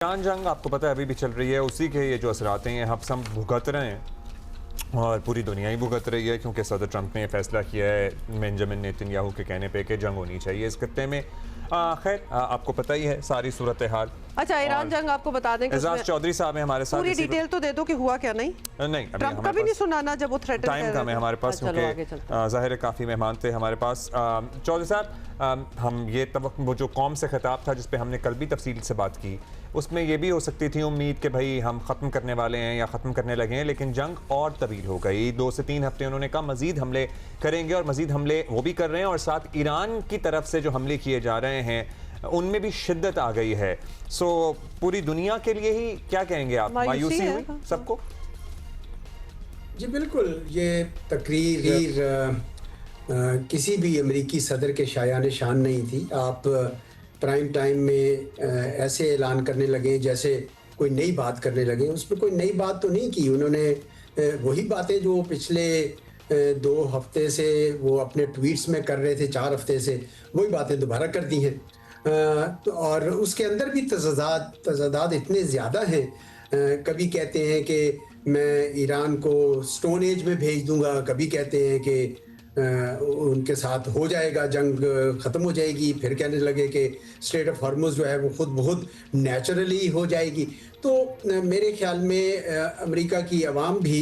Iran जंग आपको पता है अभी भी चल रही है, उसी के ये जो असरात हैं हम सब भुगत रहे हैं और पूरी दुनिया ही भुगत रही है क्योंकि सदर ट्रंप ने फैसला किया है बेंजामिन नेतन्याहू के कहने पे कि जंग होनी चाहिए इस खत्ते में। खैर आपको पता ही है सारी सूरत हाल। अच्छा, ईरान जंग आपको बता दें कि एजाज चौधरी साहब हैं हमारे साथ। पूरी डिटेल तो दे दो कि हुआ क्या। नहीं ट्रंप का भी नहीं सुनाना जब वो थ्रेटन टाइम कम है हमारे पास क्योंकि ज़ाहिर है काफ़ी मेहमान थे हमारे पास। चौधरी साहब, हम ये वो जो कौम से खिताब था जिस पे हमने कल भी तफसील से बात की, उसमें ये भी हो सकती थी उम्मीद कि भाई हम ख़त्म करने वाले हैं या ख़त्म करने लगे हैं, लेकिन जंग और तवील हो गई। 2 से 3 हफ्ते उन्होंने कहा मज़ीद हमले करेंगे और मज़ीद हमले वो भी कर रहे हैं और साथ ईरान की तरफ से जो हमले किए जा रहे हैं उनमें भी शिद्दत आ गई है। सो पूरी दुनिया के लिए ही क्या कहेंगे आप, मायूसी हुई सबको? जी बिल्कुल, ये तकरीर किसी भी अमेरिकी सदर के शायान शान नहीं थी। आप प्राइम टाइम में ऐसे ऐलान करने लगे जैसे कोई नई बात करने लगे। उसमें कोई नई बात तो नहीं की उन्होंने, वही बातें जो पिछले 2 हफ्ते से वो अपने ट्वीट्स में कर रहे थे, 4 हफ्ते से वही बातें दोबारा कर दी हैं। और उसके अंदर भी तज़ादात इतने ज़्यादा हैं। कभी कहते हैं कि मैं ईरान को स्टोन एज में भेज दूंगा, कभी कहते हैं कि उनके साथ हो जाएगा, जंग ख़त्म हो जाएगी, फिर कहने लगे कि स्ट्रेट ऑफ हॉर्मुज़ जो है वो खुद बहुत नेचुरली हो जाएगी। तो मेरे ख्याल में अमेरिका की आवाम भी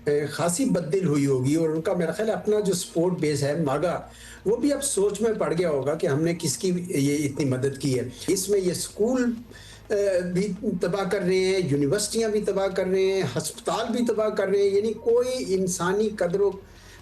खासी बददिल हुई होगी और उनका मेरा ख्याल अपना जो सपोर्ट बेस है मागा, वो भी अब सोच में पड़ गया होगा कि हमने किसकी ये इतनी मदद की है। इसमें ये स्कूल भी तबाह कर रहे हैं, यूनिवर्सिटियां भी तबाह कर रहे हैं, हस्पताल भी तबाह कर रहे हैं, यानी कोई इंसानी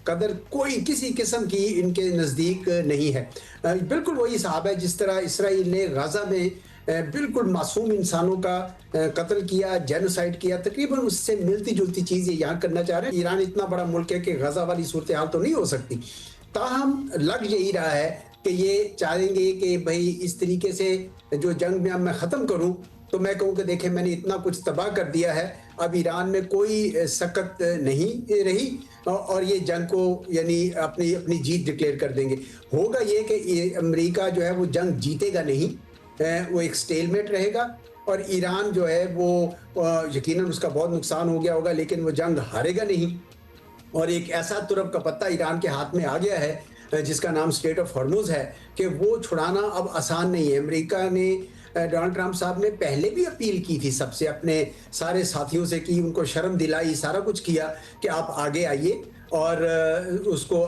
कदर कोई किसी किस्म की इनके नज़दीक नहीं है। बिल्कुल वही हिसाब है जिस तरह इसराइल ने गाज़ा में बिल्कुल मासूम इंसानों का कत्ल किया, जेनोसाइड किया, तकरीबन उससे मिलती जुलती चीज़ ये यहाँ करना चाह रहे हैं। ईरान इतना बड़ा मुल्क है कि गाज़ा वाली सूरत हाल तो नहीं हो सकती। ताहम लग यही रहा है कि ये चाहेंगे कि भाई इस तरीके से जो जंग में अब मैं ख़त्म करूं तो मैं कहूँ कि देखें मैंने इतना कुछ तबाह कर दिया है, अब ईरान में कोई सकत नहीं रही और ये जंग को यानी अपनी जीत डिक्लेयर कर देंगे। होगा ये कि अमेरिका जो है वो जंग जीतेगा नहीं, वो एक स्टेलमेट रहेगा और ईरान जो है वो यकीनन उसका बहुत नुकसान हो गया होगा, लेकिन वो जंग हारेगा नहीं। और एक ऐसा तुरप का पत्ता ईरान के हाथ में आ गया है जिसका नाम स्ट्रेट ऑफ हॉर्मुज़ है कि वो छुड़ाना अब आसान नहीं है। अमेरिका ने, डोनाल्ड ट्रंप साहब ने पहले भी अपील की थी सबसे, अपने सारे साथियों से की, उनको शर्म दिलाई, सारा कुछ किया कि आप आगे आइए और उसको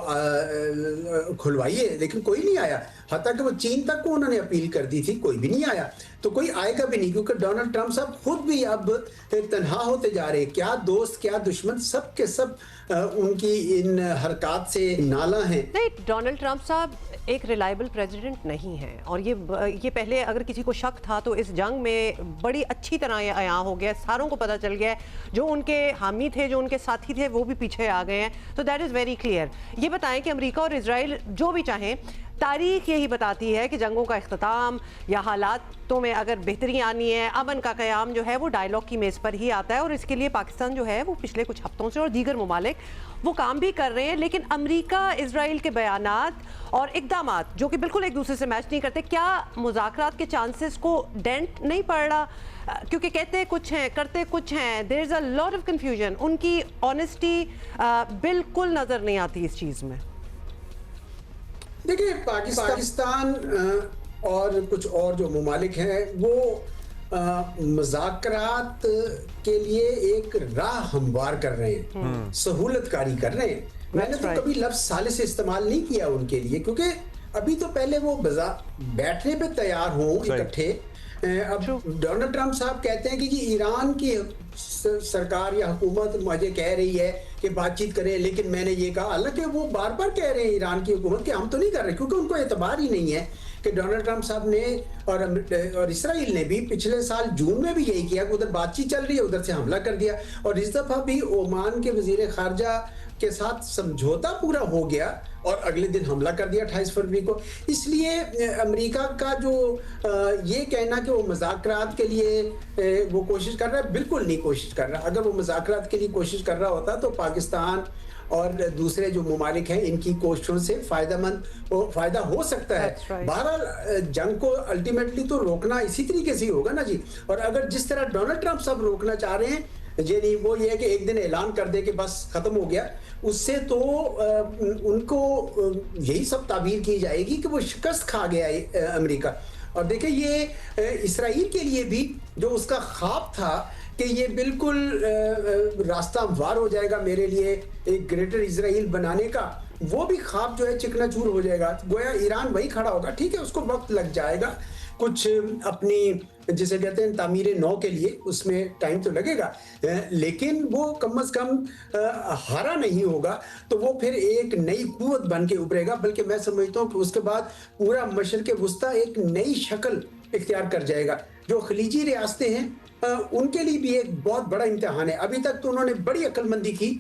खुलवाइए, लेकिन कोई नहीं आया। हत्ता कि वो चीन तक को उन्होंने अपील कर दी थी, कोई भी नहीं आया, तो कोई आएगा भी नहीं क्योंकि डोनाल्ड ट्रंप साहब खुद भी अब तन्हा होते जा रहे हैं। क्या दोस्त क्या दुश्मन, सब के सब उनकी इन हरकत से नाला हैं। नहीं, डोनाल्ड ट्रंप साहब एक रिलायबल प्रेसिडेंट नहीं है और ये पहले अगर किसी को शक था तो इस जंग में बड़ी अच्छी तरह ये आया हो गया, सारों को पता चल गया है। जो उनके हामी थे, जो उनके साथी थे, वो भी पीछे आ गए हैं, तो दैट इज़ वेरी क्लियर। ये बताएं कि अमेरिका और इजराइल जो भी चाहें, तारीख यही बताती है कि जंगों का इख्तिताम या हालातों में अगर बेहतरी आनी है, अमन का क़याम जो है वो डायलॉग की मेज़ पर ही आता है और इसके लिए पाकिस्तान जो है वो पिछले कुछ हफ्तों से और दीगर ममालिक वो काम भी कर रहे हैं। लेकिन अमेरिका इजराइल के बयानात और इक़दामात जो कि बिल्कुल एक दूसरे से मैच नहीं करते, क्या मुज़ाकरात के चांसेस को डेंट नहीं पड़ रहा? क्योंकि कहते कुछ हैं, करते कुछ हैं, there is a lot of confusion. उनकी ऑनेस्टी बिल्कुल नज़र नहीं आती इस चीज़ में। देखिए, पाकिस्तान और कुछ और जो ममालिक हैं वो मुज़ाकरात के लिए एक राह हमवार कर रहे हैं, सहूलतकारी कर रहे हैं। मैंने तो कभी लफ्ज़ सालिस इस्तेमाल नहीं किया उनके लिए, क्योंकि अभी तो पहले वो बैठने पे तैयार हों इकट्ठे। अब डोनाल्ड ट्रंप साहब कहते हैं कि ईरान की सरकार या हुकूमत मुझे कह रही है कि बातचीत करें, लेकिन मैंने ये कहा, हालांकि वो बार बार कह रहे हैं ईरान की हुकूमत कि हम तो नहीं कर रहे, क्योंकि उनको एतबार ही नहीं है कि डोनाल्ड ट्रंप साहब ने और इसराइल ने भी पिछले साल जून में भी यही किया कि उधर बातचीत चल रही है, उधर से हमला कर दिया। और इस दफ़ा भी ओमान के वज़ीर ख़ारजा के साथ समझौता पूरा हो गया और अगले दिन हमला कर दिया 28 फरवरी को। इसलिए अमेरिका का जो ये कहना कि वो मुज़ाकरात के लिए वो कोशिश कर रहा है, बिल्कुल नहीं कोशिश कर रहा। अगर वो मुज़ाकरात के लिए कोशिश कर रहा होता तो पाकिस्तान और दूसरे जो ममालिक हैं इनकी कोशिशों से फायदा हो सकता है। बहरहाल जंग को अल्टीमेटली तो रोकना इसी तरीके से ही होगा ना जी। और अगर जिस तरह डोनाल्ड ट्रंप सब रोकना चाह रहे हैं, यानी वो ये है कि एक दिन ऐलान कर दे कि बस खत्म हो गया, उससे तो उनको यही सब ताबीर की जाएगी कि वो शिकस्त खा गया है अमेरिका। और देखिए ये इसराइल के लिए भी जो उसका ख्वाब था कि ये बिल्कुल रास्ता हमवार हो जाएगा मेरे लिए एक ग्रेटर इजराइल बनाने का, वो भी ख्वाब जो है चिकनाचूर हो जाएगा। गोया ईरान वही खड़ा होगा, ठीक है उसको वक्त लग जाएगा, कुछ अपनी जिसे कहते हैं तामीर नौ के लिए उसमें टाइम तो लगेगा, लेकिन वो कम से कम हारा नहीं होगा। तो वो फिर एक नई कुव्वत बन के उभरेगा, बल्कि मैं समझता हूँ कि उसके बाद पूरा मशरिक़ वुस्ता एक नई शक्ल इख्तियार कर जाएगा। जो खलीजी रियासतें हैं उनके लिए भी एक बहुत बड़ा इम्तिहान है। अभी तक तो उन्होंने बड़ी अक्लमंदी की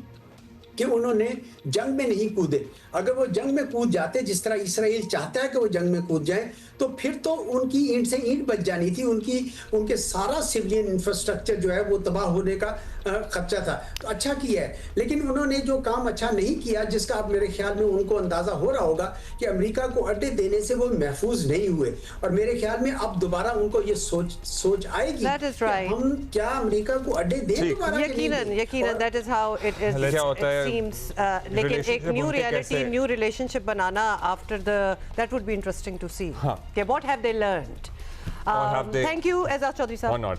कि उन्होंने जंग में नहीं कूदे। अगर वो जंग में कूद जाते जिस तरह इसराइल चाहता है कि वो जंग में कूद जाए, तो फिर तो उनकी ईंट से ईंट बच जानी थी, उनके सारा सिविलियन इंफ्रास्ट्रक्चर जो है वो तबाह होने का खर्चा था। तो अच्छा किया है, लेकिन उन्होंने जो काम अच्छा नहीं किया, जिसका अब मेरे ख्याल में उनको अंदाजा हो रहा होगा कि अमेरिका को अड्डे देने से वो महफूज नहीं हुए। और मेरे ख्याल में अब दोबारा उनको ये सोच आएगी कि हम क्या अमेरिका को अड्डे दें दोबारा। यकीनन that is how it seems लेकिन एक न्यू रियलिटी, न्यू रिलेशनशिप बनाना after the, that would be interesting to see कि what have they learned. Thank you Ejaz Chaudhary साहब।